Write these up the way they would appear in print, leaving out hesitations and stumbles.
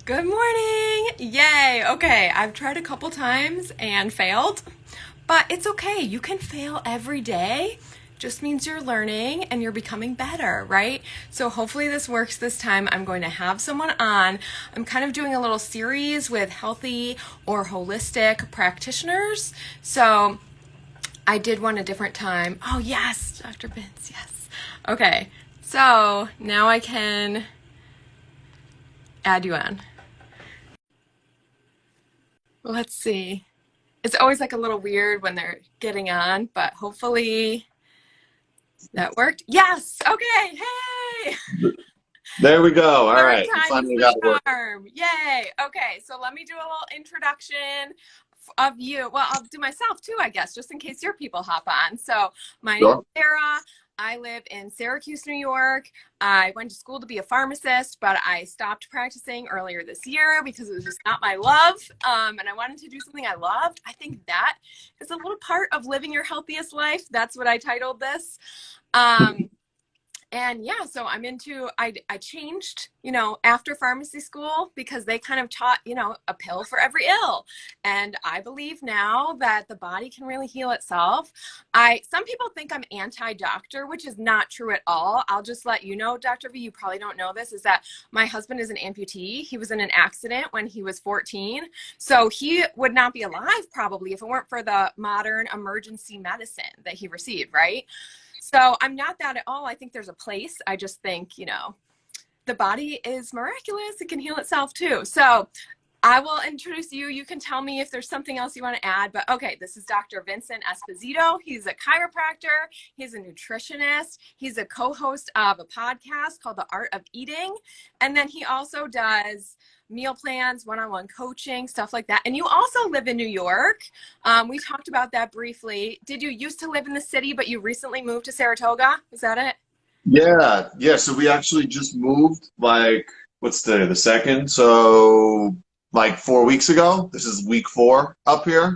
Good morning! Yay! Okay, I've tried a couple times and failed, but it's okay. You can fail every day. Just means you're learning and you're becoming better, right? So hopefully this works this time. I'm going to have someone on. I'm kind of doing a little series with healthy or holistic practitioners. So I did one a different time. Oh, yes, Dr. Vince, yes. Okay, so now I can add you on. Let's see. It's always like a little weird when they're getting on, but hopefully that worked. Yes. Okay. Hey. There we go. All Third right. We time is finally the got it working. charm. Yay. Okay. So let me do a little introduction of you. Well, I'll do myself too, I guess, just in case your people hop on. So my name is Sure. Sarah. I live in Syracuse, New York. I went to school to be a pharmacist, but I stopped practicing earlier this year because it was just not my love. And I wanted to do something I loved. I think that is a little part of living your healthiest life. That's what I titled this. Um, and yeah, so I changed, after pharmacy school because they kind of taught, a pill for every ill. And I believe now that the body can really heal itself. Some people think I'm anti-doctor, which is not true at all. I'll just let you know, Dr. V, you probably don't know this, is that my husband is an amputee. He was in an accident when he was 14. So he would not be alive probably if it weren't for the modern emergency medicine that he received, right? So I'm not that at all. I think there's a place. I just think, the body is miraculous. It can heal itself too. So I will introduce you. You can tell me if there's something else you want to add. But okay, this is Dr. Vincent Esposito. He's a chiropractor. He's a nutritionist. He's a co-host of a podcast called The Art of Eating. And then he also does meal plans, one-on-one coaching, stuff like that. And you also live in New York. We talked about that briefly. Did you used to live in the city, but you recently moved to Saratoga? Is that it? Yeah. Yeah. So we actually just moved like, what's today, the second? So like 4 weeks ago. This is week 4 up here. Okay.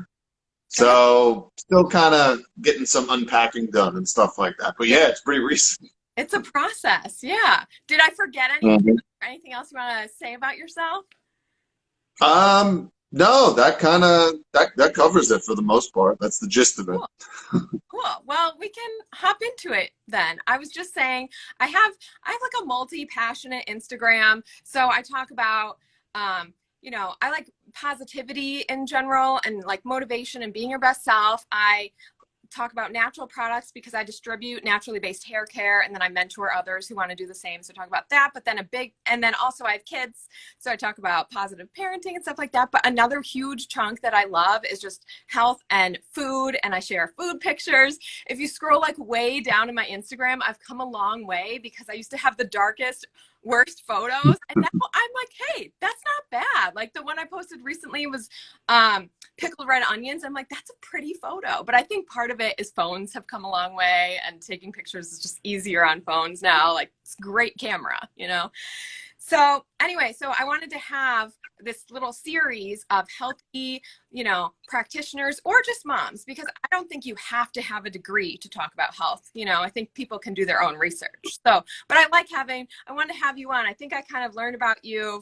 So still kind of getting some unpacking done and stuff like that. But Yeah, yeah, it's pretty recent. it's a process. Yeah. Did I forget anything? Mhm. Anything else you want to say about yourself? No, that kind of that covers it for the most part. That's the gist of it. Cool. Cool. Well, we can hop into it then. I was just saying I have like a multi-passionate Instagram. So I talk about I like positivity in general and like motivation and being your best self. I talk about natural products because I distribute naturally based hair care, and then I mentor others who want to do the same. So talk about that, but then and then also I have kids. So I talk about positive parenting and stuff like that. But another huge chunk that I love is just health and food. And I share food pictures. If you scroll like way down in my Instagram, I've come a long way because I used to have the darkest, worst photos. And now I'm like, hey, that's not bad. Like the one I posted recently was pickled red onions. I'm like, that's a pretty photo. But I think part of it is phones have come a long way and taking pictures is just easier on phones now. Like it's great camera. So anyway, so I wanted to have this little series of healthy, practitioners or just moms, because I don't think you have to have a degree to talk about health. I think people can do their own research. So, but I wanted to have you on. I think I kind of learned about you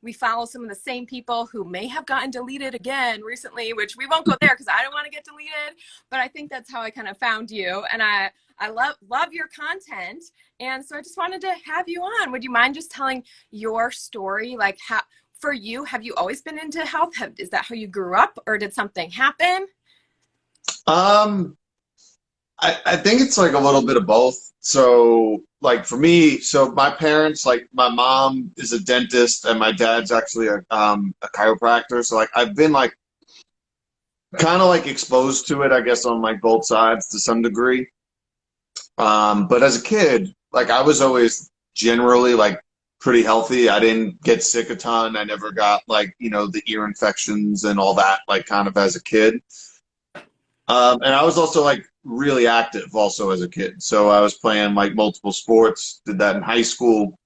we follow some of the same people who may have gotten deleted again recently, which we won't go there because I don't want to get deleted. But I think that's how I kind of found you. And I love your content. And so I just wanted to have you on. Would you mind just telling your story? Like how, for you, have you always been into health? Is that how you grew up or did something happen? Um, I think it's like a little bit of both. So, like for me, so my parents, like my mom is a dentist and my dad's actually a chiropractor. So like I've been like kind of like exposed to it, I guess, on like both sides to some degree. But as a kid, like I was always generally like pretty healthy. I didn't get sick a ton. I never got like, the ear infections and all that, like kind of as a kid. And I was also like really active also as a kid. So I was playing like multiple sports, did that in high school.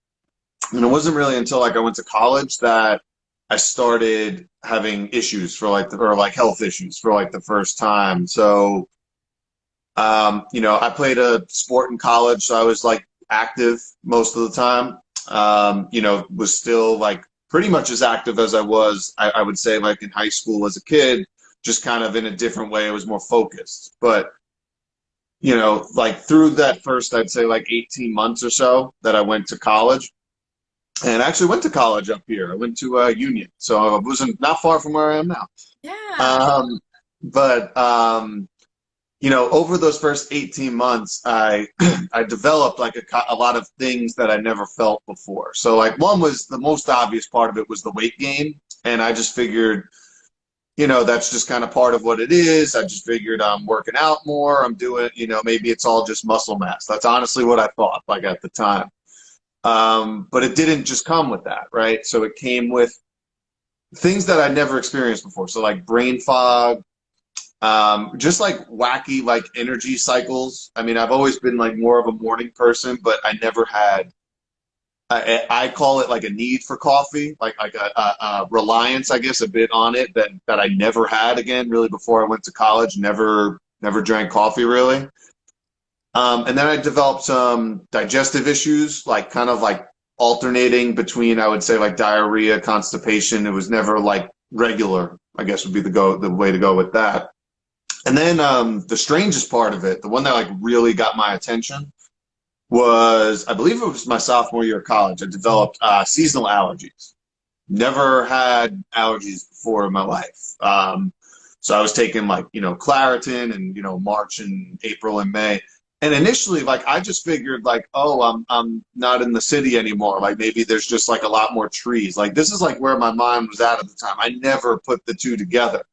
And it wasn't really until like I went to college that I started having issues for like or like health issues for like the first time. So I played a sport in college, so I was like active most of the time. Was still like pretty much as active as I was, I would say, like in high school as a kid, just kind of in a different way. I was more focused. But, like through that first, I'd say like 18 months or so that I went to college, and I actually went to college up here. I went to Union, so I wasn't not far from where I am now. Yeah. Um, but over those first 18 months, I I developed like a lot of things that I never felt before. So like one was the most obvious part of it was the weight gain, and I just figured, that's just kind of part of what it is. I just figured I'm working out more. I'm doing, maybe it's all just muscle mass. That's honestly what I thought, like at the time. But it didn't just come with that, right? So it came with things that I never experienced before. So like brain fog, just like wacky like energy cycles. I mean, I've always been like more of a morning person, but I never had. I call it like a need for coffee, like a reliance, I guess, a bit on it that I never had again. Really, before I went to college, never drank coffee really. And then I developed some digestive issues, like kind of like alternating between, I would say, like diarrhea, constipation. It was never like regular, I guess would be the way to go with that. And then the strangest part of it, the one that like really got my attention was, I believe it was my sophomore year of college. I developed seasonal allergies. Never had allergies before in my life. So I was taking like, Claritin and, March and April and May. And initially, like, I just figured like, oh, I'm not in the city anymore. Like maybe there's just like a lot more trees. Like this is like where my mind was at the time. I never put the two together.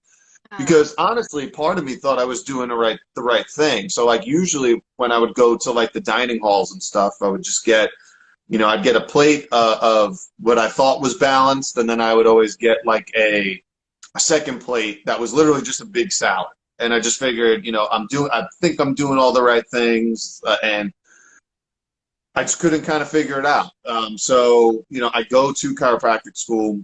Because honestly, part of me thought I was doing the right thing. So like usually when I would go to like the dining halls and stuff, I would just get, I'd get a plate of what I thought was balanced, and then I would always get like a second plate that was literally just a big salad. And I just figured, I think I'm doing all the right things, and I just couldn't kind of figure it out. So I go to chiropractic school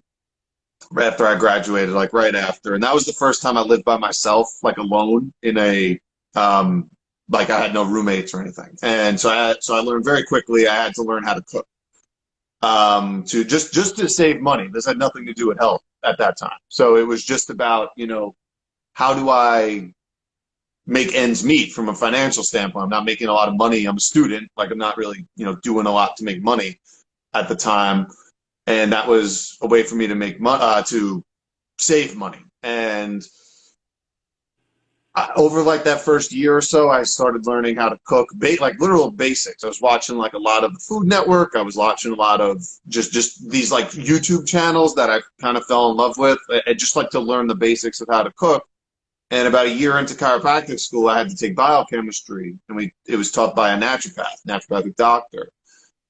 right after I graduated, like right after. And that was the first time I lived by myself, like alone in like I had no roommates or anything. And so I learned very quickly I had to learn how to cook, to just to save money. This had nothing to do with health at that time. So it was just about, how do I make ends meet from a financial standpoint? I'm not making a lot of money. I'm a student. Like I'm not really, doing a lot to make money at the time. And that was a way for me to make to save money. And over like that first year or so, I started learning how to cook, like literal basics. I was watching like a lot of the Food Network. I was watching a lot of just these like YouTube channels that I kind of fell in love with. I just like to learn the basics of how to cook. And about a year into chiropractic school, I had to take biochemistry, and it was taught by a naturopathic doctor.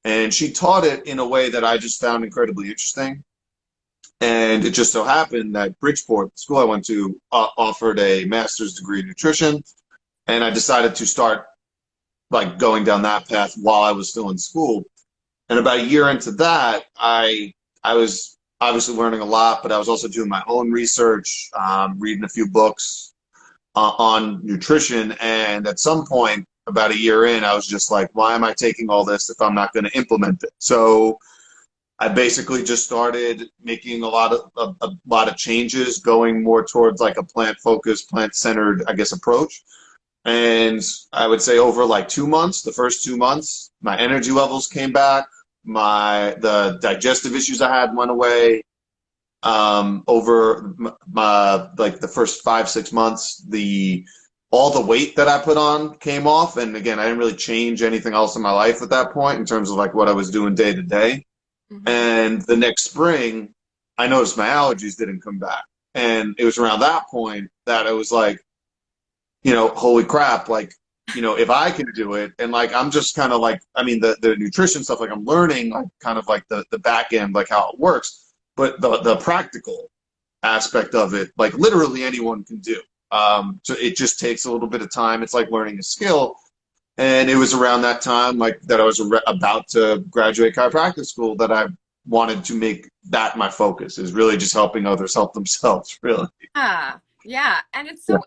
And she taught it in a way that I just found incredibly interesting. And it just so happened that Bridgeport, the school I went to, offered a master's degree in nutrition. And I decided to start like going down that path while I was still in school. And about a year into that, I was obviously learning a lot, but I was also doing my own research, reading a few books on nutrition. And at some point, about a year in, I was just like, why am I taking all this if I'm not going to implement it? So I basically just started making a lot of changes, going more towards like a plant-focused, plant-centered, I guess, approach. And I would say over like 2 months, the first 2 months, my energy levels came back. The digestive issues I had went away. Over my like the first 5 6 months, all the weight that I put on came off. And again, I didn't really change anything else in my life at that point in terms of like what I was doing day to day. Mm-hmm. And the next spring, I noticed my allergies didn't come back. And it was around that point that I was like, holy crap, like, if I can do it, and like, I'm just kind of like, I mean, the nutrition stuff, like I'm learning like kind of like the back end, like how it works, but the practical aspect of it, like literally anyone can do. So it just takes a little bit of time. It's like learning a skill. And it was around that time, like that I was about to graduate chiropractic school, that I wanted to make that my focus, is really just helping others help themselves, really. Yeah, yeah. And it's so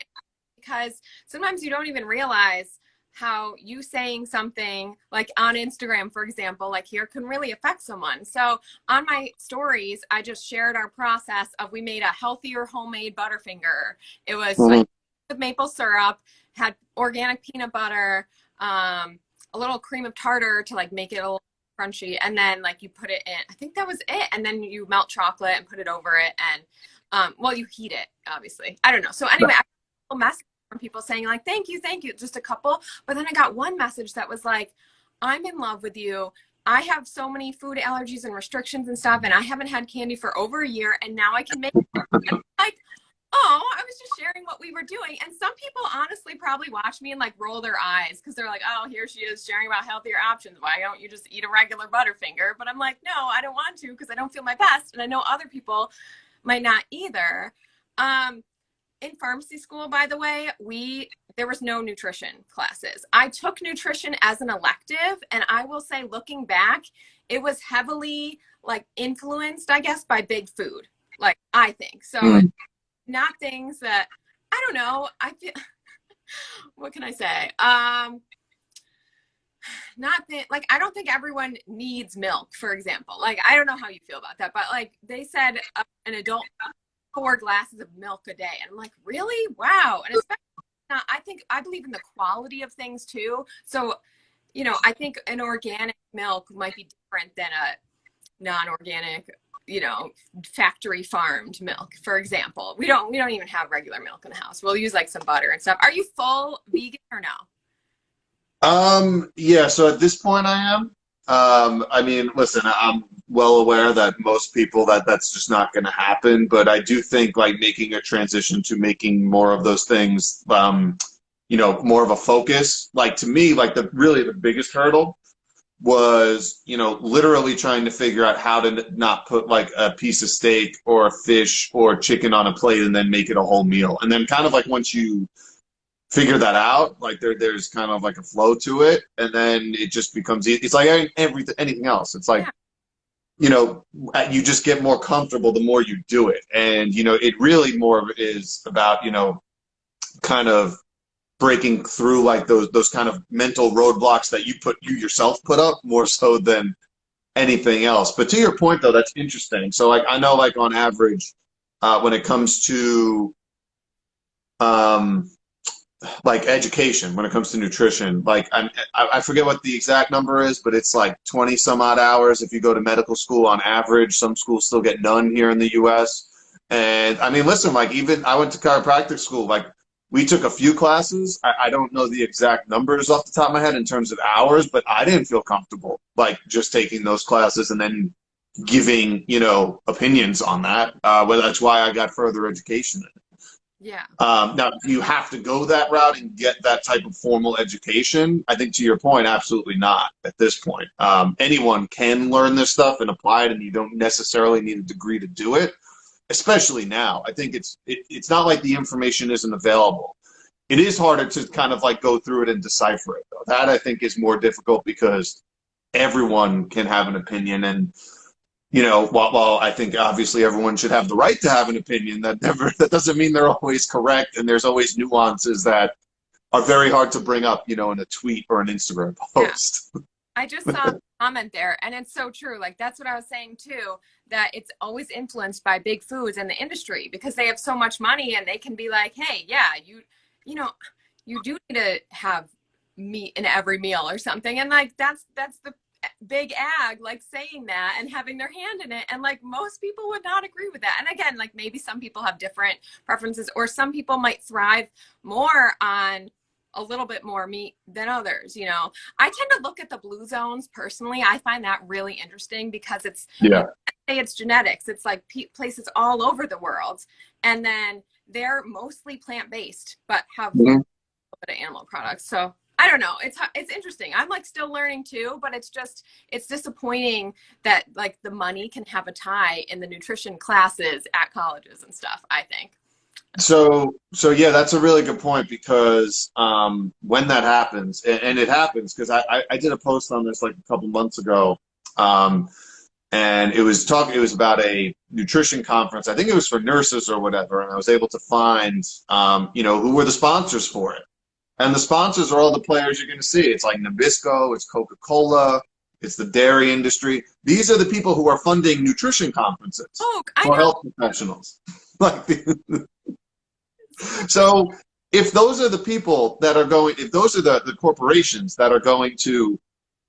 because sometimes you don't even realize how you saying something like on Instagram, for example, like here can really affect someone. So on my stories, I just shared our process of we made a healthier homemade Butterfinger. It was like with maple syrup, had organic peanut butter, a little cream of tartar to like make it a little crunchy, and then like you put it in, I think that was it, and then you melt chocolate and put it over it, and well, you heat it, obviously. I don't know. So anyway, I got a message from people saying like, thank you, just a couple. But then I got one message that was like, I'm in love with you. I have so many food allergies and restrictions and stuff, and I haven't had candy for over a year, and now I can make it. Like, oh, I was just sharing what we were doing. And some people honestly probably watch me and like roll their eyes because they're like, oh, here she is sharing about healthier options. Why don't you just eat a regular Butterfinger? But I'm like, no, I don't want to because I don't feel my best. And I know other people might not either. In pharmacy school, by the way, there was no nutrition classes. I took nutrition as an elective, and I will say, looking back, it was heavily like influenced, I guess, by big food. Like, I think so. Not things that, I don't know, I feel, what can I say? Like, I don't think everyone needs milk, for example. Like, I don't know how you feel about that, but like they said an adult 4 glasses of milk a day. And I'm like, really? Wow. And especially now, I believe in the quality of things too. So, you know, I think an organic milk might be different than a non-organic, you know, factory farmed milk, for example. We don't even have regular milk in the house. We'll use like some butter and stuff. Are you full vegan or no? Yeah, so at this point I am. I mean, listen, I'm well aware that most people that's just not going to happen, but I do think like making a transition to making more of those things, you know, more of a focus, like to me, like the biggest hurdle was, you know, literally trying to figure out how to not put like a piece of steak or a fish or chicken on a plate and then make it a whole meal. And then kind of like once you figure that out, like there's kind of like a flow to it, and then it just becomes it's like anything else. It's like, you know, you just get more comfortable the more you do it. And, you know, it really more is about, you know, kind of breaking through like those kind of mental roadblocks that you yourself put up more so than anything else. But to your point though, that's interesting. So like I know like on average, when it comes to like education, when it comes to nutrition, like I forget what the exact number is, but it's like 20 some odd hours if you go to medical school on average. Some schools still get none here in the US. And I mean, listen, like even I went to chiropractic school, like we took a few classes. I don't know the exact numbers off the top of my head in terms of hours, but I didn't feel comfortable like just taking those classes and then giving, you know, opinions on that. Well, that's why I got further education in it. Yeah. Now, do you have to go that route and get that type of formal education? I think to your point, absolutely not at this point. Anyone can learn this stuff and apply it, and you don't necessarily need a degree to do it. Especially now, I think it's not like the information isn't available. It is harder to kind of like go through it and decipher it, though. That I think is more difficult because everyone can have an opinion, and you know, while I think obviously everyone should have the right to have an opinion, that doesn't mean they're always correct, and there's always nuances that are very hard to bring up, you know, in a tweet or an Instagram post. Yeah. I just saw a comment there, and it's so true. Like that's what I was saying too, that it's always influenced by big foods and the industry because they have so much money and they can be like, hey, yeah, you know, you do need to have meat in every meal or something. And like that's the big ag, like saying that and having their hand in it, and like most people would not agree with that. And again, like maybe some people have different preferences, or some people might thrive more on a little bit more meat than others. You know, I tend to look at the blue zones personally. I find that really interesting because it's, Yeah. Say it's genetics. It's like places all over the world, and then they're mostly plant-based but have a little bit of animal products. So I don't know. It's interesting. I'm like still learning too, but it's disappointing that like the money can have a tie in the nutrition classes at colleges and stuff, I think. So yeah, that's a really good point because when that happens, and it happens because I did a post on this like a couple months ago, and it was about a nutrition conference. I think it was for nurses or whatever, and I was able to find you know, who were the sponsors for it. And the sponsors are all the players you're going to see. It's like Nabisco, it's Coca-Cola, it's the dairy industry. These are the people who are funding nutrition conferences Oh, I for know. health professionals. Like, so if those are the people that are going, if those are the corporations that are going to,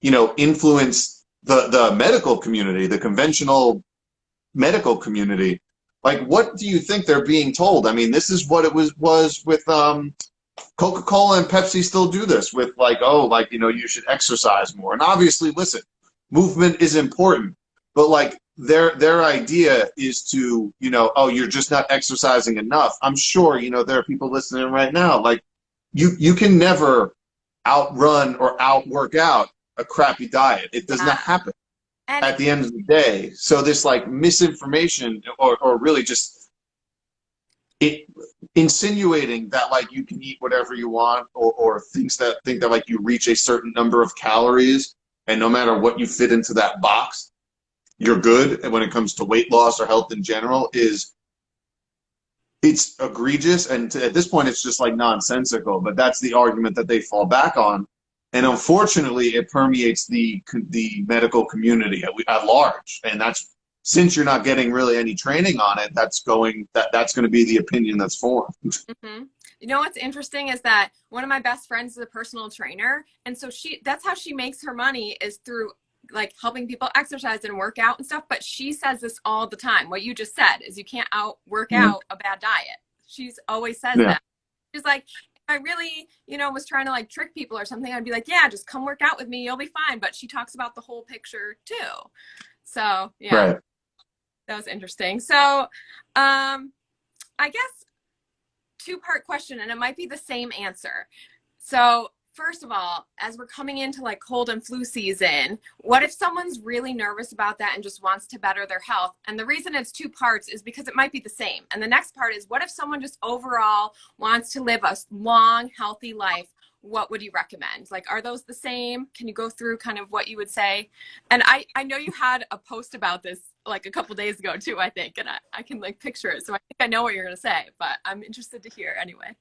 influence the medical community, the conventional medical community, like what do you think they're being told? I mean, this is what it was with Coca-Cola and Pepsi still do this with like, oh, like, you should exercise more. And obviously, listen, movement is important, but like their idea is to, oh, you're just not exercising enough. I'm sure, there are people listening right now, like you can never outrun or outwork out a crappy diet. It does not Yeah. happen And at the end of the day. So this like misinformation or really just it insinuating that like you can eat whatever you want or think that like you reach a certain number of calories and no matter what you fit into that box, you're good. And when it comes to weight loss or health in general, it's egregious. And at this point, it's just like nonsensical, but that's the argument that they fall back on. And unfortunately, it permeates the medical community at large. And that's, since you're not getting really any training on it, that's going to be the opinion that's formed. hmm you know what's interesting is that one of my best friends is a personal trainer, and so that's how she makes her money, is through like helping people exercise and work out and stuff. But she says this all the time. What you just said is you can't work out a bad diet. She's always says Yeah. that. She's like, if I really, was trying to like trick people or something, I'd be like, yeah, just come work out with me. You'll be fine. But she talks about the whole picture too. So yeah, Right. that was interesting. So I guess two-part question, and it might be the same answer. So first of all, as we're coming into like cold and flu season, what if someone's really nervous about that and just wants to better their health? And the reason it's two parts is because it might be the same. And the next part is, what if someone just overall wants to live a long, healthy life? What would you recommend? Like, are those the same? Can you go through kind of what you would say? And I know you had a post about this like a couple days ago too, I think, and I can like picture it. So I think I know what you're going to say, but I'm interested to hear anyway.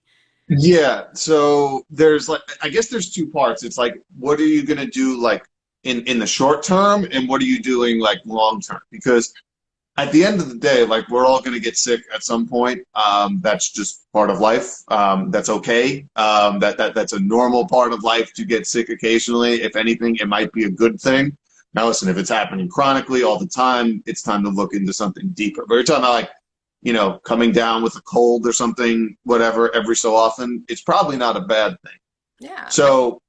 Yeah, so there's like I guess there's two parts. It's like what are you gonna do like in the short term and what are you doing like long term? Because at the end of the day, like we're all gonna get sick at some point. That's just part of life. That's okay. That's a normal part of life to get sick occasionally. If anything, it might be a good thing. Now listen, if it's happening chronically all the time, it's time to look into something deeper. But we're talking about like coming down with a cold or something, whatever, every so often, it's probably not a bad thing. Yeah. So,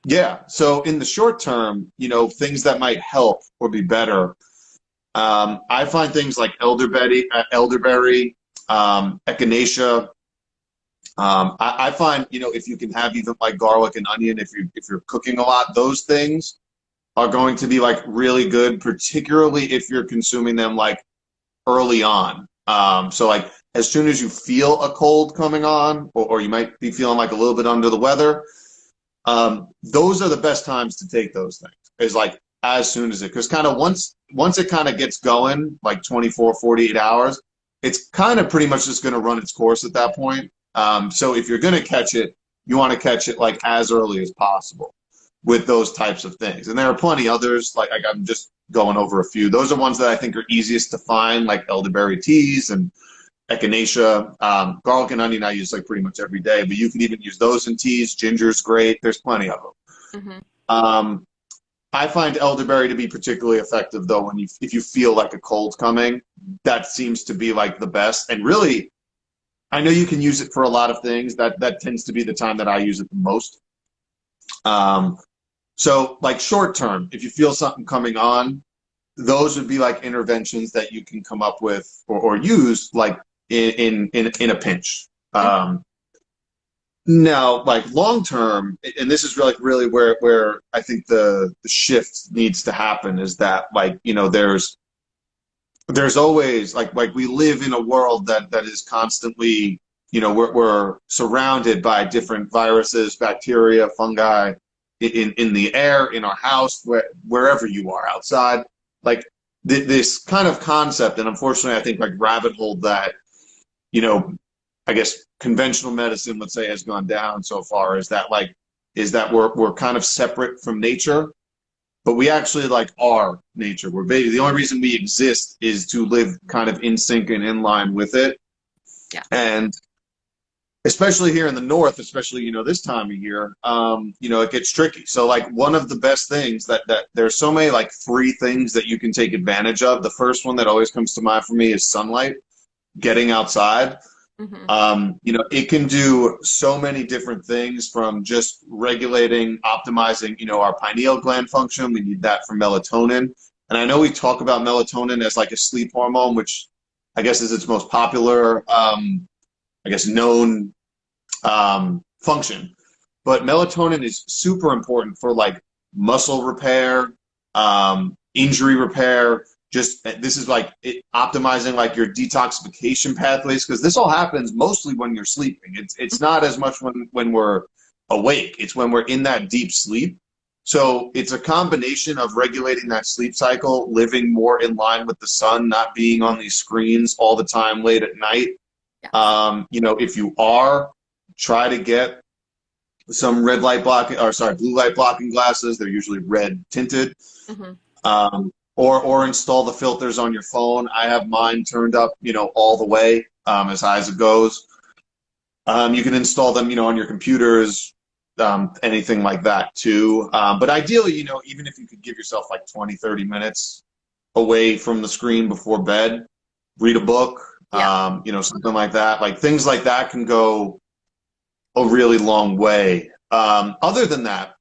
yeah. So in the short term, things that might help or be better, I find things like elderberry, echinacea. I find, if you can have even like garlic and onion, if you're cooking a lot, those things are going to be like really good, particularly if you're consuming them like early on. So like as soon as you feel a cold coming on, or you might be feeling like a little bit under the weather, those are the best times to take those things. Is like as soon as because kind of once it kind of gets going, like 24, 48 hours, it's kind of pretty much just going to run its course at that point. So if you're going to catch it, you want to catch it like as early as possible with those types of things. And there are plenty others, like I'm just going over a few. Those are ones that I think are easiest to find, like elderberry teas and echinacea. Garlic and onion I use like pretty much every day, but you can even use those in teas. Ginger's great. There's plenty of them. Mm-hmm. I find elderberry to be particularly effective though if you feel like a cold coming. That seems to be like the best. And really, I know you can use it for a lot of things. That tends to be the time that I use it the most. So like short term, if you feel something coming on, those would be like interventions that you can come up with or use like in a pinch. Now, like long term, and this is really where I think the shift needs to happen is that like there's always like we live in a world that is constantly we're surrounded by different viruses, bacteria, fungi in the air, in our house, wherever you are outside. Like this kind of concept, and unfortunately, I think like rabbit hole that I guess conventional medicine, let's say, has gone down so far is that we're kind of separate from nature, but we actually like are nature. We're baby. The only reason we exist is to live kind of in sync and in line with it. Yeah. And especially here in the north, especially this time of year, it gets tricky. So like one of the best things that there's so many like free things that you can take advantage of. The first one that always comes to mind for me is sunlight, getting outside. It can do so many different things, from just regulating, optimizing, our pineal gland function. We need that for melatonin. And I know we talk about melatonin as like a sleep hormone, which I guess is its most popular, known function. But melatonin is super important for like muscle repair, injury repair. Just this is like optimizing like your detoxification pathways, because this all happens mostly when you're sleeping. It's not as much when we're awake. It's when we're in that deep sleep. So it's a combination of regulating that sleep cycle, living more in line with the sun, not being on these screens all the time late at night. Yeah. If you are, try to get some blue light blocking glasses. They're usually red tinted. Or install the filters on your phone. I have mine turned up, all the way, as high as it goes. You can install them, on your computers, anything like that too. But ideally, even if you could give yourself like 20, 30 minutes away from the screen before bed, read a book, something like that. Like things like that can go a really long way. Other than that,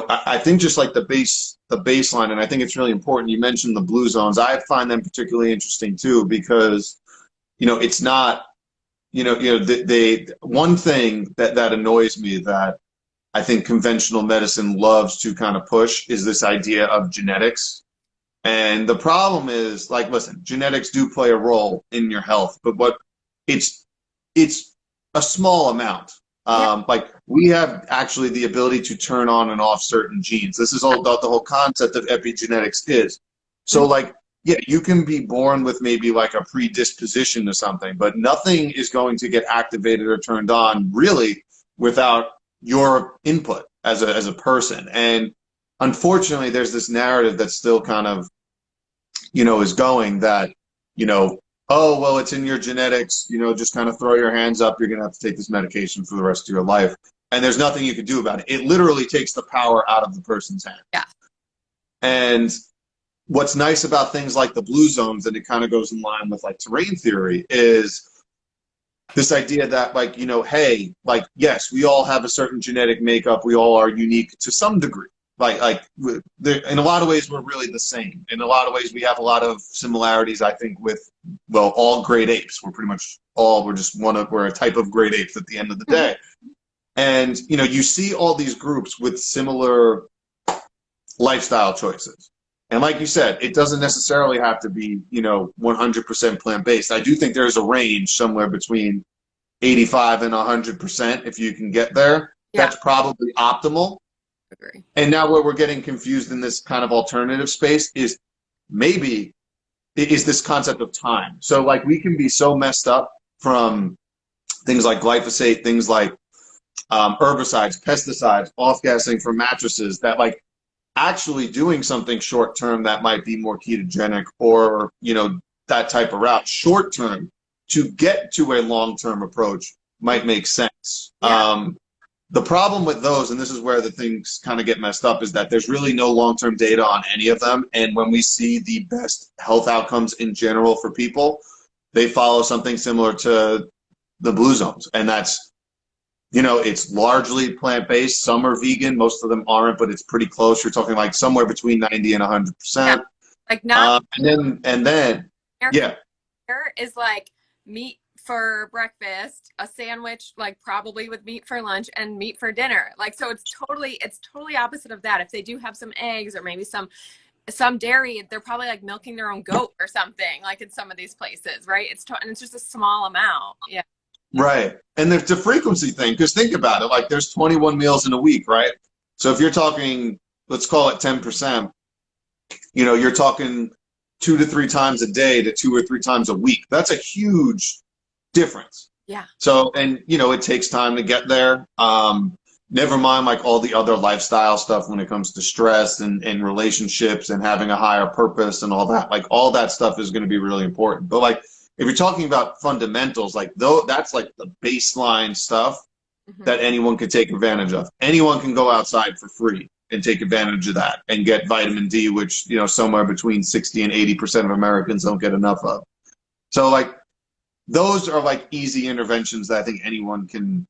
I think just like the baseline, and I think it's really important. You mentioned the blue zones. I find them particularly interesting too, because, it's not, one thing that annoys me that I think conventional medicine loves to kind of push is this idea of genetics. And the problem is, like, listen, genetics do play a role in your health, but it's a small amount. Like we have actually the ability to turn on and off certain genes. This is all about the whole concept of epigenetics is. So like, yeah, you can be born with maybe like a predisposition to something, but nothing is going to get activated or turned on really without your input as a person. And unfortunately, there's this narrative that still kind of, is going that, oh, well, it's in your genetics, just kind of throw your hands up. You're going to have to take this medication for the rest of your life. And there's nothing you can do about it. It literally takes the power out of the person's hand. Yeah. And what's nice about things like the blue zones, and it kind of goes in line with like terrain theory, is this idea that like, hey, like, yes, we all have a certain genetic makeup. We all are unique to some degree. Like in a lot of ways, we're really the same. In a lot of ways, we have a lot of similarities, I think, with, well, all great apes. We're pretty much we're a type of great apes at the end of the day. And, you see all these groups with similar lifestyle choices. And like you said, it doesn't necessarily have to be, 100% plant-based. I do think there's a range somewhere between 85 and 100%. If you can get there, that's probably optimal. Agree. And now where we're getting confused in this kind of alternative space is this concept of time. So like we can be so messed up from things like glyphosate, things like herbicides, pesticides, off-gassing from mattresses, that like actually doing something short term that might be more ketogenic or, that type of route short term to get to a long-term approach might make sense. Yeah. The problem with those, and this is where the things kind of get messed up, is that there's really no long-term data on any of them. And when we see the best health outcomes in general for people, they follow something similar to the blue zones. And that's, it's largely plant-based. Some are vegan. Most of them aren't, but it's pretty close. You're talking like somewhere between 90 and 100%. Yeah. Like not. And then, yeah. There is like meat for breakfast, a sandwich, like probably with meat for lunch, and meat for dinner. Like, so it's totally opposite of that. If they do have some eggs or maybe some dairy, they're probably like milking their own goat or something, like in some of these places, right? And it's just a small amount. Yeah. Right. And there's the frequency thing, because think about it, like there's 21 meals in a week, right? So if you're talking, let's call it 10%, you're talking 2 to 3 times a day to 2 or 3 times a week. That's a huge difference. Yeah. So, and you know, it takes time to get there. Never mind like all the other lifestyle stuff when it comes to stress and relationships and having a higher purpose and all that. Like all that stuff is going to be really important. But like if you're talking about fundamentals, like though that's like the baseline stuff Hmm. that anyone can take advantage of. Anyone can go outside for free and take advantage of that and get vitamin D, which, you know, somewhere between 60 and 80% of Americans don't get enough of. So like those are like easy interventions that I think anyone can,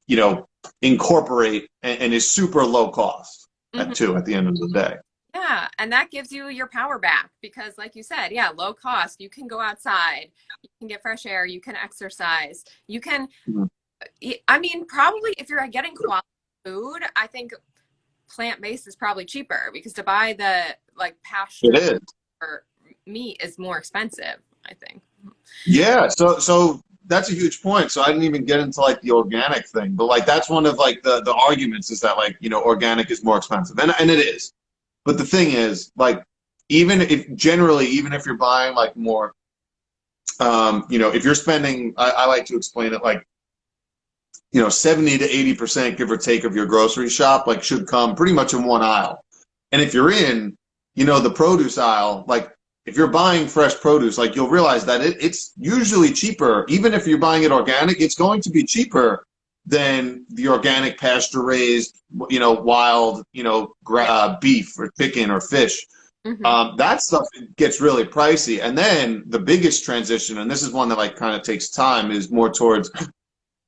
you know, incorporate and is super low cost Hmm. at the end of the day. Yeah, and that gives you your power back because, like you said, yeah, low cost. You can go outside, you can get fresh air, you can exercise, you can. Mhm. I mean, probably if you're getting quality food, I think plant-based is probably cheaper because to buy the like It pasture is. or meat is more expensive, I think. Yeah, so that's a huge point. So I didn't even get into like the organic thing, but like that's one of like the arguments is that like, you know, organic is more expensive. And it is. But the thing is, like, even if generally, even if you're buying like more, you know, if you're spending, I like to explain it like, you know, 70 to 80%, give or take, of your grocery shop, like, should come pretty much in one aisle. And if you're in, you know, the produce aisle, like, if you're buying fresh produce, like, you'll realize that it's usually cheaper. Even if you're buying it organic, it's going to be cheaper than the organic pasture raised, you know, wild, you know, Yeah. beef or chicken or fish. Hmm. That stuff gets really pricey. And then the biggest transition, and this is one that like kind of takes time, is more towards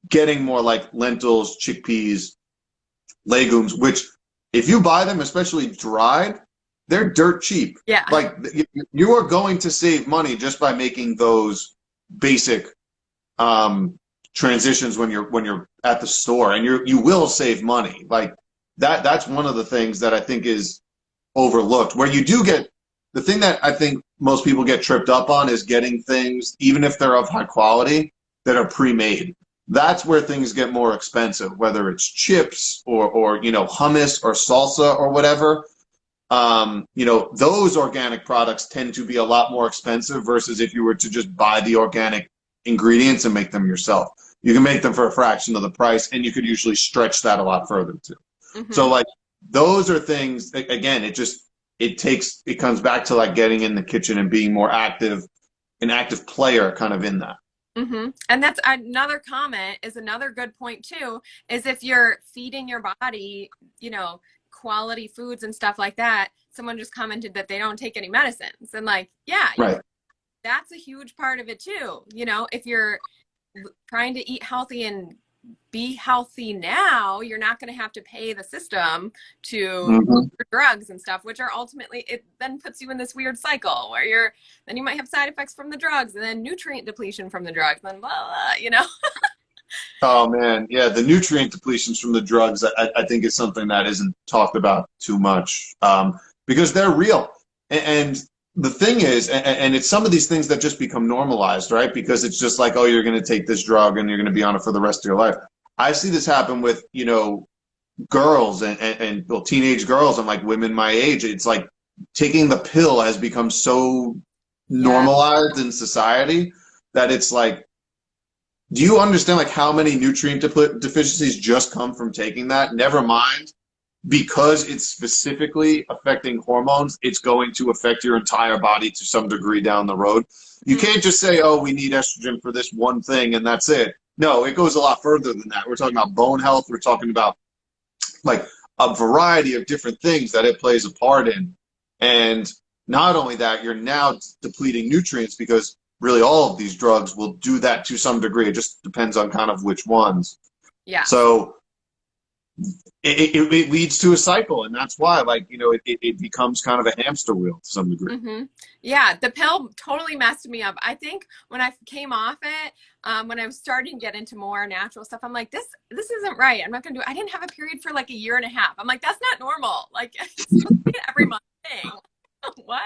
getting more like lentils, chickpeas, legumes, which if you buy them, especially dried, they're dirt cheap. Yeah. Like you are going to save money just by making those basic um, transitions when you're at the store, and you will save money. Like that's one of the things that I think is overlooked. Where you do get the thing that I think most people get tripped up on is getting things, even if they're of high quality, that are pre-made. That's where things get more expensive, whether it's chips or you know hummus or salsa or whatever. You know, those organic products tend to be a lot more expensive versus if you were to just buy the organic ingredients and make them yourself. You can make them for a fraction of the price, and you could usually stretch that a lot further too. So Hmm. like those are things again, it comes back to like getting in the kitchen and being more active, an active player kind of in that. Hmm. And that's another comment is another good point too, is if you're feeding your body, you know, quality foods and stuff like that, someone just commented that they don't take any medicines. And like, yeah, Right. that's a huge part of it too. You know, if you're trying to eat healthy and be healthy now, you're not going to have to pay the system to Hmm. for drugs and stuff, which are ultimately it then puts you in this weird cycle where you're then you might have side effects from the drugs and then nutrient depletion from the drugs, and then blah, blah, you know. Oh man, yeah, the nutrient depletions from the drugs, I think is something that isn't talked about too much because they're real. And the thing is, and it's some of these things that just become normalized, right? Because it's just like, oh, you're going to take this drug and you're going to be on it for the rest of your life. I see this happen with, you know, girls and well, teenage girls and like women my age. It's like taking the pill has become so Yeah. normalized in society that it's like, do you understand like how many nutrient deficiencies just come from taking that? Never mind, because it's specifically affecting hormones, it's going to affect your entire body to some degree down the road. You Mhm. can't just say, oh, we need estrogen for this one thing and that's it. No, it goes a lot further than that. We're talking about bone health. We're talking about like a variety of different things that it plays a part in. And not only that, you're now depleting nutrients because really all of these drugs will do that to some degree. It just depends on kind of which ones. Yes. So it leads to a cycle, and that's why, like, you know, it becomes kind of a hamster wheel to some degree. Hmm. Yeah, the pill totally messed me up. I think when I came off it, when I was starting to get into more natural stuff, I'm like, this isn't right. I'm not gonna do it. I didn't have a period for like a year and a half. I'm like, that's not normal. Like it's supposed to be an every month thing. What?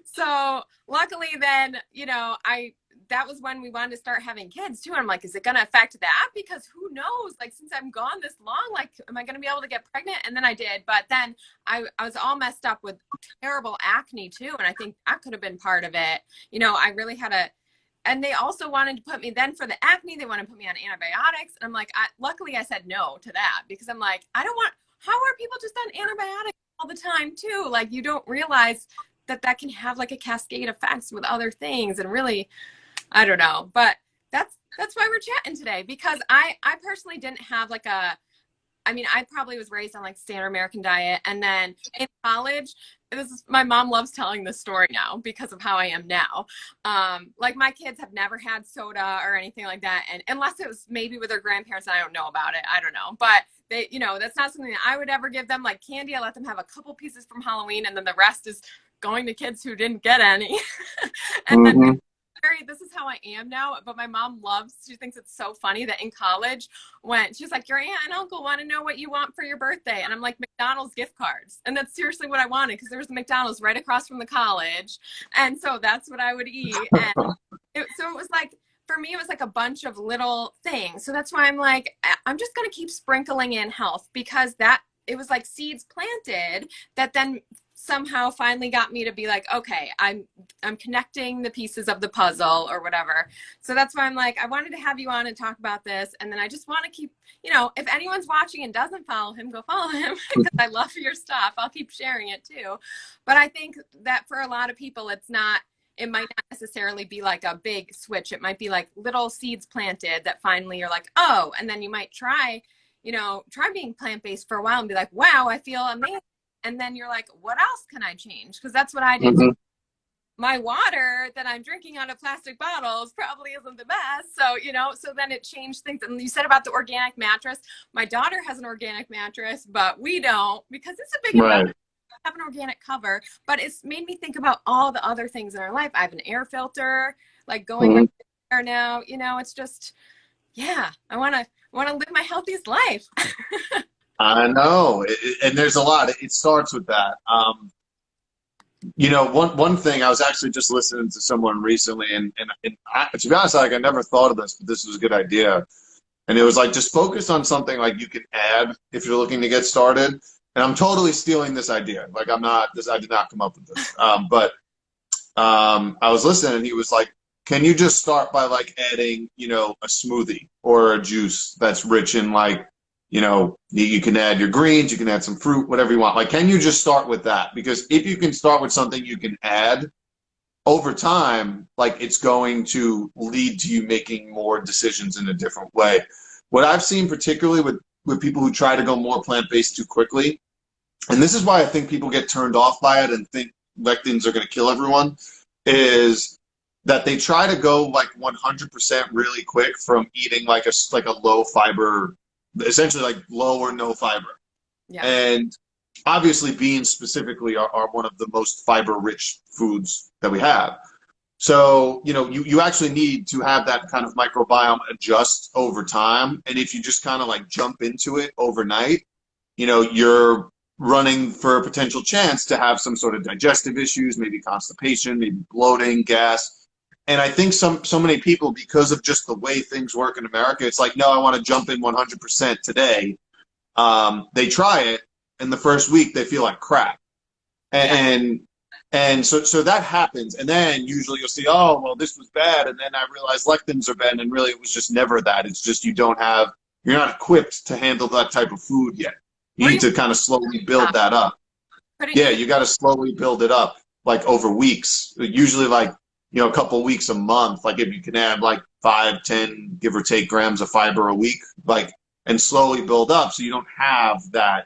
So luckily then, you know, I that was when we wanted to start having kids too. And I'm like, is it gonna affect that? Because who knows? Like since I'm gone this long, like am I gonna be able to get pregnant? And then I did, but then I was all messed up with terrible acne too. And I think that could have been part of it. You know, I really had a and they also wanted to put me then for the acne, they want to put me on antibiotics. And I'm like, luckily I said no to that, because I'm like, I don't want, how are people just on antibiotics all the time too? Like, you don't realize that that can have like a cascade effects with other things. And really, I don't know, but that's why we're chatting today, because I personally didn't have like I probably was raised on like standard American diet. And then in college, my mom loves telling this story now because of how I am now. Like, my kids have never had soda or anything like that. And unless it was maybe with their grandparents, and I don't know about it. I don't know. But they, that's not something that I would ever give them. Like candy, I let them have a couple pieces from Halloween, and then the rest is going to kids who didn't get any. And then this is how I am now. But my mom she thinks it's so funny that in college, when she's like, your aunt and uncle want to know what you want for your birthday. And I'm like, McDonald's gift cards. And that's seriously what I wanted, because there was the McDonald's right across from the college. And so that's what I would eat. And so it was like, for me, it was like a bunch of little things. So that's why I'm like, I'm just going to keep sprinkling in health, because it was like seeds planted that then somehow finally got me to be like, okay, I'm connecting the pieces of the puzzle or whatever. So that's why I'm like, I wanted to have you on and talk about this. And then I just want to keep, if anyone's watching and doesn't follow him, go follow him, because I love your stuff. I'll keep sharing it too. But I think that for a lot of people, it might not necessarily be like a big switch. It might be like little seeds planted that finally you're like, oh, and then you might try being plant-based for a while and be like, wow, I feel amazing. And then you're like, what else can I change? Because that's what I did. Mm-hmm. My water that I'm drinking out of plastic bottles probably isn't the best. So, so then it changed things. And you said about the organic mattress. My daughter has an organic mattress, but we don't, because it's a big investment. I have an organic cover, but it's made me think about all the other things in our life. I have an air filter, like going right there now. It's just, yeah, I want to live my healthiest life. I know, and there's a lot. It starts with that. One thing, I was actually just listening to someone recently, and to be honest, like, I never thought of this, but this was a good idea. And it was like, just focus on something like you can add if you're looking to get started. And I'm totally stealing this idea. Like, I did not come up with this. But I was listening, and he was like, can you just start by like adding, a smoothie or a juice that's rich in like, you can add your greens, you can add some fruit, whatever you want. Like, can you just start with that? Because if you can start with something you can add, over time, like, it's going to lead to you making more decisions in a different way. What I've seen particularly with people who try to go more plant-based too quickly, and this is why I think people get turned off by it and think lectins are going to kill everyone, is that they try to go like 100% really quick from eating like a low fiber, essentially like low or no fiber. Yeah. And obviously beans specifically are one of the most fiber rich foods that we have. So, you actually need to have that kind of microbiome adjust over time. And if you just kind of like jump into it overnight, you're running for a potential chance to have some sort of digestive issues, maybe constipation, maybe bloating, gas. And I think so many people, because of just the way things work in America, it's like, no, I want to jump in 100% today. They try it, and the first week they feel like crap. And so that happens. And then usually you'll see, oh, well, this was bad. And then I realized lectins are bad. And really it was just never that. It's just you're not equipped to handle that type of food yet. You need to kind of slowly build that up. Yeah, you got to slowly build it up, like over weeks, usually like, a couple of weeks, a month. Like, if you can add like 5, 10, give or take grams of fiber a week, like, and slowly build up, so you don't have that,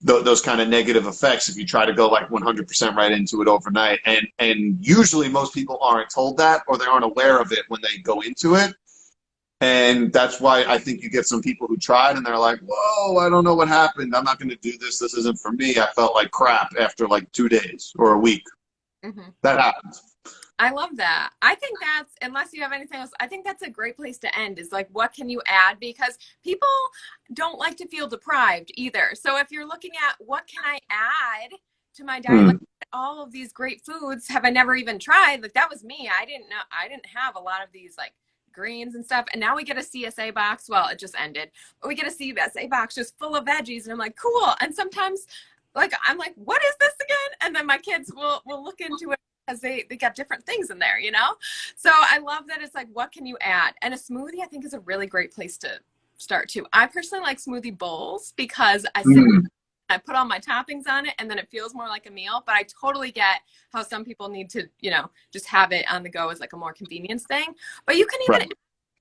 those kind of negative effects if you try to go like 100% right into it overnight. And usually most people aren't told that, or they aren't aware of it when they go into it. And that's why I think you get some people who tried and they're like, whoa, I don't know what happened. I'm not going to do this. This isn't for me. I felt like crap after like 2 days or a week. Mm-hmm. That happens. I love that. I think unless you have anything else, I think that's a great place to end, is like, what can you add? Because people don't like to feel deprived either. So if you're looking at what can I add to my diet, like, all of these great foods have I never even tried. Like, that was me. I didn't have a lot of these like greens and stuff. And now we get a CSA box. Well, it just ended, but we get a CSA box just full of veggies. And I'm like, cool. And sometimes like, I'm like, what is this again? And then my kids will look into it because they got different things in there, you know? So I love that it's like, what can you add? And a smoothie, I think, is a really great place to start too. I personally like smoothie bowls because I put all my toppings on it and then it feels more like a meal. But I totally get how some people need to, you know, just have it on the go as like a more convenience thing. But you can even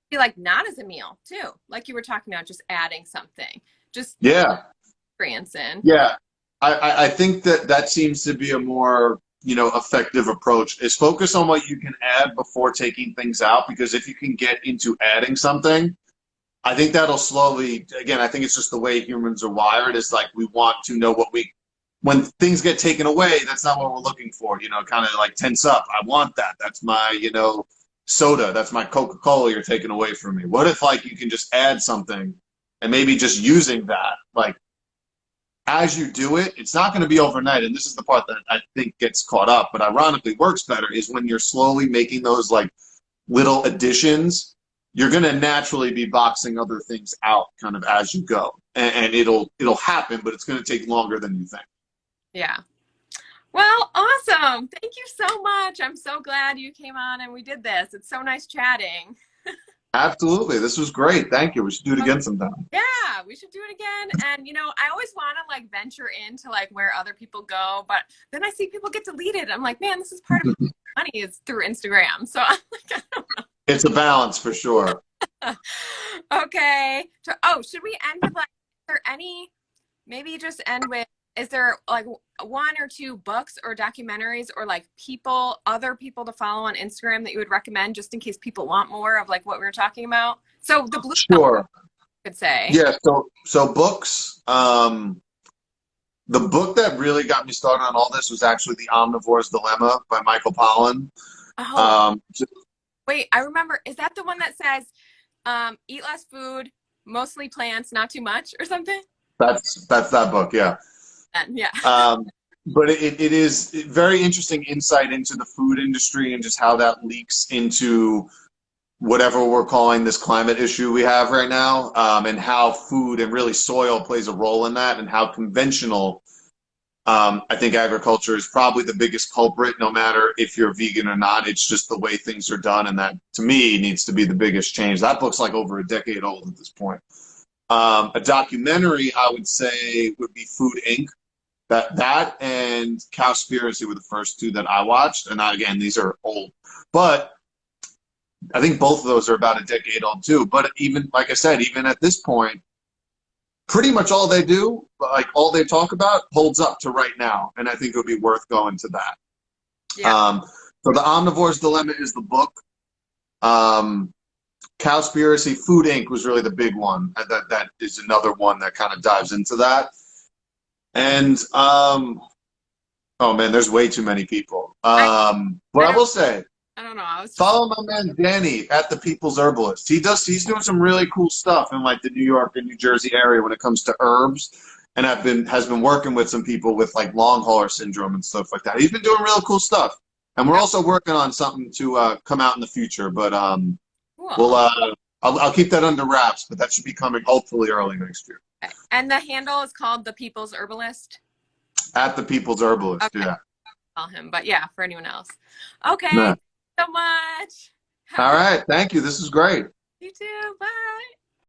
be like not as a meal too. Like you were talking about, just adding something. Just Yeah. experience in. Yeah. I think that that seems to be a more, you know, effective approach is focus on what you can add before taking things out. Because if you can get into adding something, I think that'll slowly, again, I think it's just the way humans are wired is like we want to know what we, when things get taken away, that's not what we're looking for, you know, kind of like tense up. I want that. That's my, you know, soda. That's my Coca-Cola you're taking away from me. What if like you can just add something and maybe just using that, like as you do it, it's not going to be overnight. And this is the part that I think gets caught up, but ironically works better is when you're slowly making those like little additions, you're going to naturally be boxing other things out kind of as you go. And it'll happen, but it's going to take longer than you think. Yeah. Well, awesome. Thank you so much. I'm so glad you came on and we did this. It's so nice chatting. Absolutely. This was great. Thank you. We should do it again sometime. Yeah, we should do it again. And, you know, I always want to like venture into like where other people go, but then I see people get deleted. I'm like, man, this is part of my money is through Instagram. So I'm like, I don't know. It's a balance for sure. Okay. So, oh, should we end with like, is there any, maybe just end with, is there like one or two books or documentaries or like people, other people to follow on Instagram that you would recommend just in case people want more of like what we were talking about? So the Blue Sure. could say. Yeah. So books. The book that really got me started on all this was actually The Omnivore's Dilemma by Michael Pollan. Oh, wait, I remember. Is that the one that says, eat less food, mostly plants, not too much or something? That's that book. Yeah. Yeah. But it is very interesting insight into the food industry and just how that leaks into whatever we're calling this climate issue we have right now, and how food and really soil plays a role in that, and how conventional I think agriculture is probably the biggest culprit, no matter if you're vegan or not. It's just the way things are done, and that, to me, needs to be the biggest change. That book's like over a decade old at this point. A documentary, I would say, would be Food Inc. That and Cowspiracy were the first two that I watched. And again, these are old. But I think both of those are about a decade old too. But even, like I said, even at this point, pretty much all they do, like all they talk about, holds up to right now. And I think it would be worth going to that. Yeah. So The Omnivore's Dilemma is the book. Cowspiracy, Food Inc. was really the big one. That is another one that kind of dives into that. And oh man, there's way too many people. But I will say, I don't know. I was follow my man Danny at the People's Herbalist. He's doing some really cool stuff in like the New York and New Jersey area when it comes to herbs, and has been working with some people with like long hauler syndrome and stuff like that. He's been doing real cool stuff, and we're also working on something to come out in the future. But cool. I'll keep that under wraps. But that should be coming hopefully early next year. And the handle is called The People's Herbalist? At the People's Herbalist, Okay. yeah. Call him, but yeah, for anyone else. Okay, No. so much. All right, thank you. This is great. You too, bye.